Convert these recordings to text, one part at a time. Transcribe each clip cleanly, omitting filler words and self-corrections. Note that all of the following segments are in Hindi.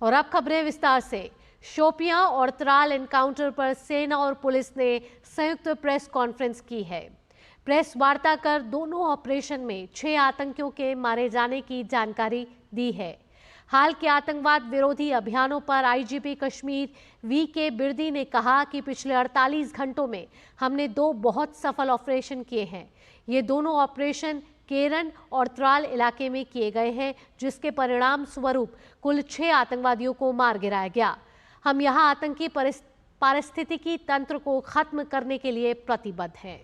और अब खबरें विस्तार से। शोपियां और त्राल एनकाउंटर पर सेना और पुलिस ने संयुक्त प्रेस कॉन्फ्रेंस की है। प्रेस वार्ता कर दोनों ऑपरेशन में 6 आतंकियों के मारे जाने की जानकारी दी है। हाल के आतंकवाद विरोधी अभियानों पर आईजीपी कश्मीर वी.के. बिरदी ने कहा कि पिछले 48 घंटों में हमने 2 बहुत सफल ऑपरेशन किए हैं। ये दोनों ऑपरेशन केरन और त्राल इलाके में किए गए हैं, जिसके परिणाम स्वरूप कुल 6 आतंकवादियों को मार गिराया गया। हम यहां आतंकी पारिस्थितिकी तंत्र को खत्म करने के लिए प्रतिबद्ध हैं।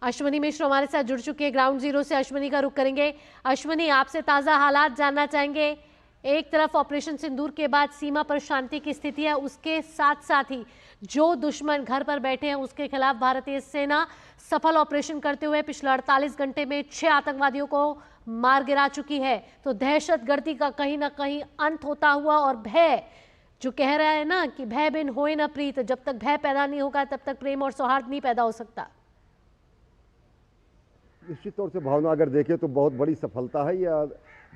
अश्विनी मिश्र हमारे साथ जुड़ चुके हैं ग्राउंड जीरो से। अश्विनी का रुख करेंगे। अश्विनी, आपसे ताजा हालात जानना चाहेंगे। एक तरफ ऑपरेशन सिंदूर के बाद सीमा पर शांति की स्थिति है, उसके साथ साथ ही जो दुश्मन घर पर बैठे हैं उसके खिलाफ भारतीय सेना सफल ऑपरेशन करते हुए पिछले 48 घंटे में 6 आतंकवादियों को मार गिरा चुकी है। तो दहशतगर्दी का कहीं ना कहीं अंत होता हुआ, और भय जो कह रहा है ना कि भय बिन होए न प्रीत, जब तक भय पैदा नहीं होगा तब तक प्रेम और सौहार्द नहीं पैदा हो सकता। निश्चित तौर से भावना अगर देखें तो बहुत बड़ी सफलता है। या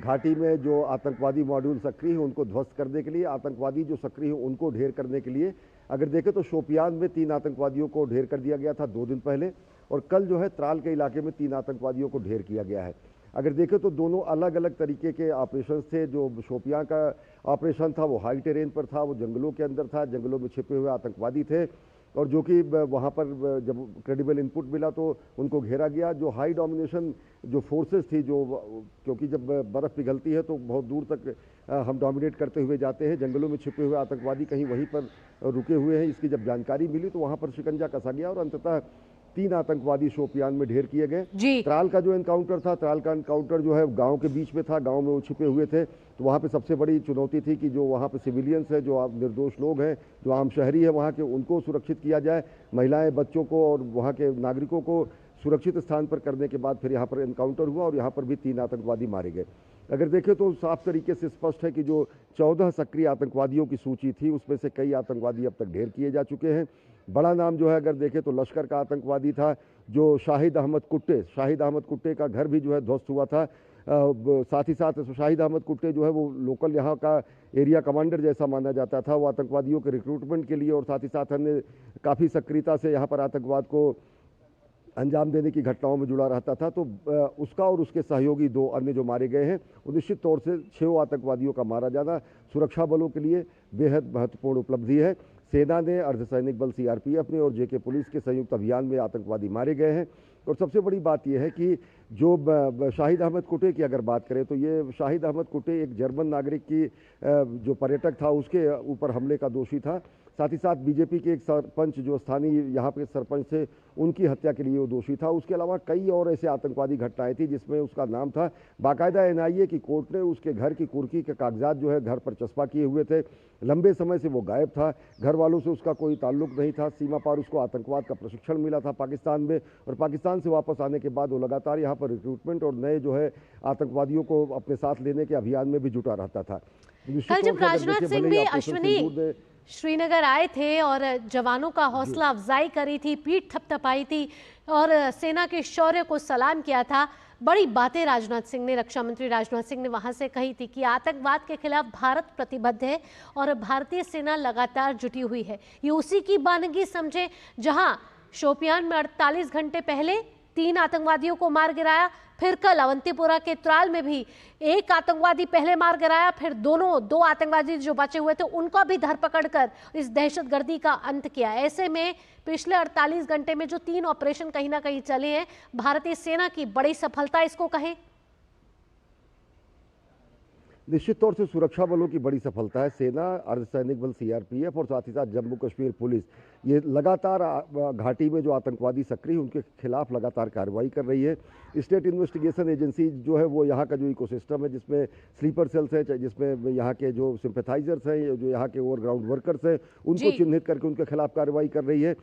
घाटी में जो आतंकवादी मॉड्यूल सक्रिय हैं उनको ध्वस्त करने के लिए, आतंकवादी जो सक्रिय हैं उनको ढेर करने के लिए अगर देखें तो शोपियान में 3 आतंकवादियों को ढेर कर दिया गया था 2 दिन पहले, और कल जो है त्राल के इलाके में 3 आतंकवादियों को ढेर किया गया है। अगर देखें तो दोनों अलग अलग तरीके के ऑपरेशन थे। जो शोपियां का ऑपरेशन था वो हाई टेरेन पर था, वो जंगलों के अंदर था, जंगलों में छिपे हुए आतंकवादी थे, और जो कि वहाँ पर जब क्रेडिबल इनपुट मिला तो उनको घेरा गया। जो हाई डोमिनेशन जो फोर्सेस थी, जो क्योंकि जब बर्फ़ पिघलती है तो बहुत दूर तक हम डोमिनेट करते हुए जाते हैं, जंगलों में छिपे हुए आतंकवादी कहीं वहीं पर रुके हुए हैं। इसकी जब जानकारी मिली तो वहाँ पर शिकंजा कसा गया और अंततः 3 आतंकवादी शोपियान में ढेर किए गए। त्राल का जो एनकाउंटर था, त्राल का एनकाउंटर जो है गांव के बीच में था, गांव में वो छिपे हुए थे। तो वहाँ पे सबसे बड़ी चुनौती थी कि जो वहाँ पे सिविलियंस है, जो निर्दोष लोग हैं, जो आम शहरी है वहाँ के, उनको सुरक्षित किया जाए, महिलाएं, बच्चों को और वहाँ के नागरिकों को सुरक्षित स्थान पर करने के बाद फिर यहाँ पर एनकाउंटर हुआ और यहाँ पर भी 3 आतंकवादी मारे गए। अगर देखें तो साफ तरीके से स्पष्ट है कि जो 14 सक्रिय आतंकवादियों की सूची थी उसमें से कई आतंकवादी अब तक ढेर किए जा चुके हैं। बड़ा नाम जो है अगर देखें तो लश्कर का आतंकवादी था जो शाहिद अहमद कुट्टे का घर भी जो है ध्वस्त हुआ था। साथ ही साथ शाहिद अहमद कुट्टे जो है वो लोकल यहाँ का एरिया कमांडर जैसा माना जाता था। वो आतंकवादियों के रिक्रूटमेंट के लिए और साथ ही साथ अन्य काफ़ी सक्रियता से यहाँ पर आतंकवाद को अंजाम देने की घटनाओं में जुड़ा रहता था। तो उसका और उसके सहयोगी 2 अन्य जो मारे गए हैं, वो निश्चित तौर से 6 आतंकवादियों का मारा जाना सुरक्षा बलों के लिए बेहद महत्वपूर्ण उपलब्धि है। सेना ने, अर्धसैनिक बल सीआरपीएफ ने और जेके पुलिस के संयुक्त अभियान में आतंकवादी मारे गए हैं। और सबसे बड़ी बात यह है कि जो शाहिद अहमद कुट्टे की अगर बात करें तो ये शाहिद अहमद कुट्टे एक जर्मन नागरिक की जो पर्यटक था उसके ऊपर हमले का दोषी था। साथ ही साथ बीजेपी के एक सरपंच जो स्थानीय यहाँ पे सरपंच थे उनकी हत्या के लिए वो दोषी था। उसके अलावा कई और ऐसे आतंकवादी घटनाएं थी जिसमें उसका नाम था। बाकायदा एनआईए की कोर्ट ने उसके घर की कुर्की के कागजात जो है घर पर चस्पा किए हुए थे। लंबे समय से वो गायब था, घर वालों से उसका कोई ताल्लुक नहीं था। सीमा पार उसको आतंकवाद का प्रशिक्षण मिला था पाकिस्तान में, और पाकिस्तान से वापस आने के बाद वो लगातार यहाँ पर रिक्रूटमेंट और नए जो है आतंकवादियों को अपने साथ लेने के अभियान में भी जुटा रहता था। कल जब राजनाथ सिंह भी अश्विनी श्रीनगर आए थे और जवानों का हौसला अफजाई करी थी, पीठ थपथपाई थी और सेना के शौर्य को सलाम किया था, बड़ी बातें राजनाथ सिंह ने, रक्षा मंत्री राजनाथ सिंह ने वहां से कही थी कि आतंकवाद के खिलाफ भारत प्रतिबद्ध है और भारतीय सेना लगातार जुटी हुई है। ये उसी की बानगी समझे जहां शोपियान में 48 घंटे पहले 3 आतंकवादियों को मार गिराया, फिर कल अवंतीपुरा के त्राल में भी 1 आतंकवादी पहले मार गिराया, फिर 2 आतंकवादी जो बचे हुए थे उनको भी धरपकड़ कर इस दहशतगर्दी का अंत किया। ऐसे में पिछले 48 घंटे में जो 3 ऑपरेशन कहीं ना कहीं चले हैं, भारतीय सेना की बड़ी सफलता इसको कहें। निश्चित तौर से सुरक्षा बलों की बड़ी सफलता है। सेना, अर्धसैनिक बल सीआरपीएफ और साथ ही साथ जम्मू कश्मीर पुलिस ये लगातार घाटी में जो आतंकवादी सक्रिय हैं उनके खिलाफ लगातार कार्रवाई कर रही है। स्टेट इन्वेस्टिगेशन एजेंसी जो है वो यहाँ का जो इकोसिस्टम है जिसमें स्लीपर सेल्स हैं, जिसमें यहाँ के जो सिंपैथाइजर्स हैं, जो यहाँ के ओवरग्राउंड वर्कर्स हैं, उनको चिन्हित करके उनके खिलाफ कार्रवाई कर रही है।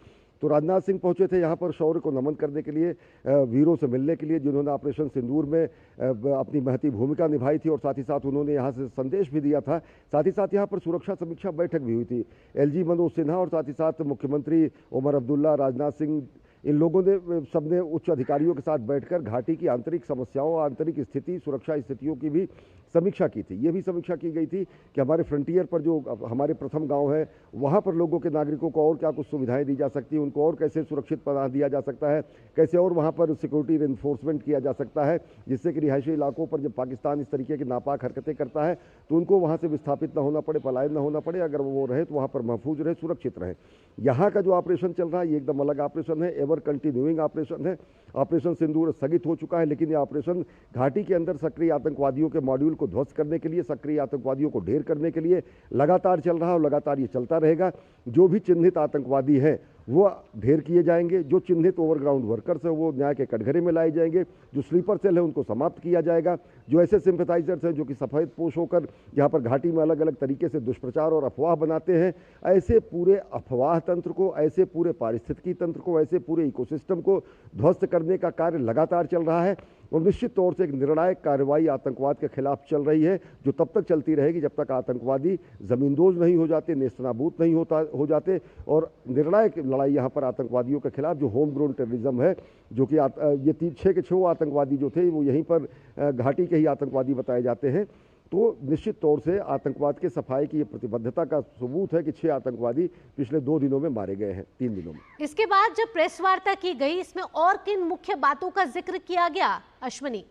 तो राजनाथ सिंह पहुंचे थे यहाँ पर शौर्य को नमन करने के लिए, वीरों से मिलने के लिए जिन्होंने ऑपरेशन सिंदूर में अपनी महती भूमिका निभाई थी, और साथ ही साथ उन्होंने यहाँ से संदेश भी दिया था। साथ ही साथ यहाँ पर सुरक्षा समीक्षा बैठक भी हुई थी। एलजी मनोज सिन्हा और साथ ही साथ मुख्यमंत्री उमर अब्दुल्ला, राजनाथ सिंह इन लोगों ने सबने उच्च अधिकारियों के साथ बैठकर घाटी की आंतरिक समस्याओं, आंतरिक स्थिति, सुरक्षा स्थितियों की भी समीक्षा की थी। ये भी समीक्षा की गई थी कि हमारे फ्रंटियर पर जो हमारे प्रथम गांव है, वहां पर लोगों के नागरिकों को और क्या कुछ सुविधाएं दी जा सकती हैं, उनको और कैसे सुरक्षित बना दिया जा सकता है, कैसे और वहां पर सिक्योरिटी इन्फोर्समेंट किया जा सकता है, जिससे कि रिहायशी इलाकों पर जब पाकिस्तान इस तरीके की नापाक हरकतें करता है तो उनको वहां से विस्थापित न होना पड़े, पलायन न होना पड़े, अगर वो रहे तो वहां पर महफूज रहे, सुरक्षित रहे। यहाँ का जो ऑपरेशन चल रहा है ये एकदम अलग ऑपरेशन है, एवर कंटिन्यूइंग ऑपरेशन है। ऑपरेशन सिंदूर स्थगित हो चुका है, लेकिन यह ऑपरेशन घाटी के अंदर सक्रिय आतंकवादियों के मॉड्यूल को ध्वस्त करने के लिए, सक्रिय आतंकवादियों को ढेर करने के लिए लगातार चल रहा है और लगातार ये चलता रहेगा। जो भी चिन्हित आतंकवादी हैं वो ढेर किए जाएंगे, जो चिन्हित ओवरग्राउंड वर्कर्स हैं वो न्याय के कटघरे में लाए जाएंगे, जो स्लीपर सेल है उनको समाप्त किया जाएगा, जो ऐसे सिंपैथाइजर्स हैं जो कि सफ़ेद पोश होकर यहाँ पर घाटी में अलग अलग तरीके से दुष्प्रचार और अफवाह बनाते हैं, ऐसे पूरे अफवाह तंत्र को, ऐसे पूरे पारिस्थितिकी तंत्र को, ऐसे पूरे इकोसिस्टम को ध्वस्त करने का कार्य लगातार चल रहा है। और निश्चित तौर से एक निर्णायक कार्रवाई आतंकवाद के खिलाफ चल रही है, जो तब तक चलती रहेगी जब तक आतंकवादी जमींदोज नहीं हो जाते, नेस्तनाबूद नहीं हो जाते। और निर्णायक लड़ाई यहाँ पर आतंकवादियों के खिलाफ जो होम ग्रोन टेररिज्म है, जो कि ये 6 के 6 आतंकवादी जो थे वो यहीं पर घाटी के ही आतंकवादी बताए जाते हैं। तो निश्चित तौर से आतंकवाद के सफाई की ये प्रतिबद्धता का सबूत है कि 6 आतंकवादी पिछले 2 दिनों में मारे गए हैं, 3 दिनों में। इसके बाद जब प्रेस वार्ता की गई, इसमें और किन मुख्य बातों का जिक्र किया गया अश्विनी?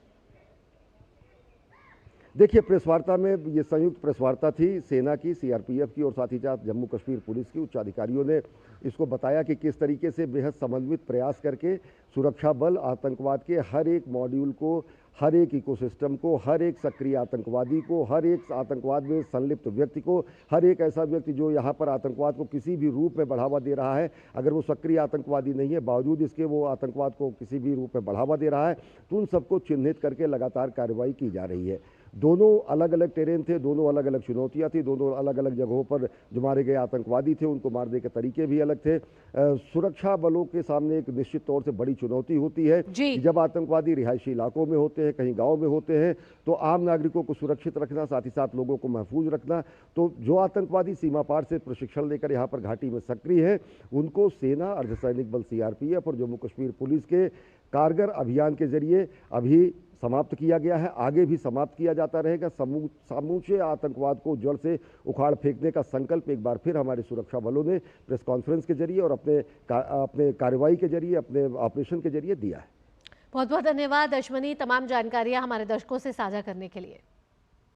देखिए, प्रेस वार्ता में ये संयुक्त प्रेस वार्ता थी सेना की, सीआरपीएफ की और साथ ही साथ जम्मू कश्मीर पुलिस की उच्च अधिकारियों ने इसको बताया कि किस तरीके से बेहद समन्वित प्रयास करके सुरक्षा बल आतंकवाद के हर एक मॉड्यूल को, हर एक इकोसिस्टम को, हर एक सक्रिय आतंकवादी को, हर एक आतंकवाद में संलिप्त व्यक्ति को, हर एक ऐसा व्यक्ति जो यहाँ पर आतंकवाद को किसी भी रूप में बढ़ावा दे रहा है, अगर वो सक्रिय आतंकवादी नहीं है, बावजूद इसके वो आतंकवाद को किसी भी रूप में बढ़ावा दे रहा है, तो उन सबको चिन्हित करके लगातार कार्रवाई की जा रही है। दोनों अलग अलग टेरेन थे, दोनों अलग अलग चुनौतियां थी, दोनों अलग अलग जगहों पर जो मारे गए आतंकवादी थे उनको मारने के तरीके भी अलग थे। सुरक्षा बलों के सामने एक निश्चित तौर से बड़ी चुनौती होती है कि जब आतंकवादी रिहायशी इलाकों में होते हैं, कहीं गाँव में होते हैं, तो आम नागरिकों को सुरक्षित रखना, साथ ही साथ लोगों को महफूज रखना। तो जो आतंकवादी सीमा पार से प्रशिक्षण लेकर यहाँ पर घाटी में सक्रिय है, उनको सेना, अर्धसैनिक बल सीआरपीएफ और जम्मू कश्मीर पुलिस के कारगर अभियान के जरिए अभी समाप्त किया गया है, आगे भी समाप्त किया जाता रहेगा। समूचे आतंकवाद को जड़ से उखाड़ फेंकने का संकल्प एक बार फिर हमारे सुरक्षा बलों ने प्रेस कॉन्फ्रेंस के जरिए और अपने कार्रवाई के जरिए, अपने ऑपरेशन के जरिए दिया है। बहुत बहुत धन्यवाद अश्विनी, तमाम जानकारियां हमारे दर्शकों से साझा करने के लिए।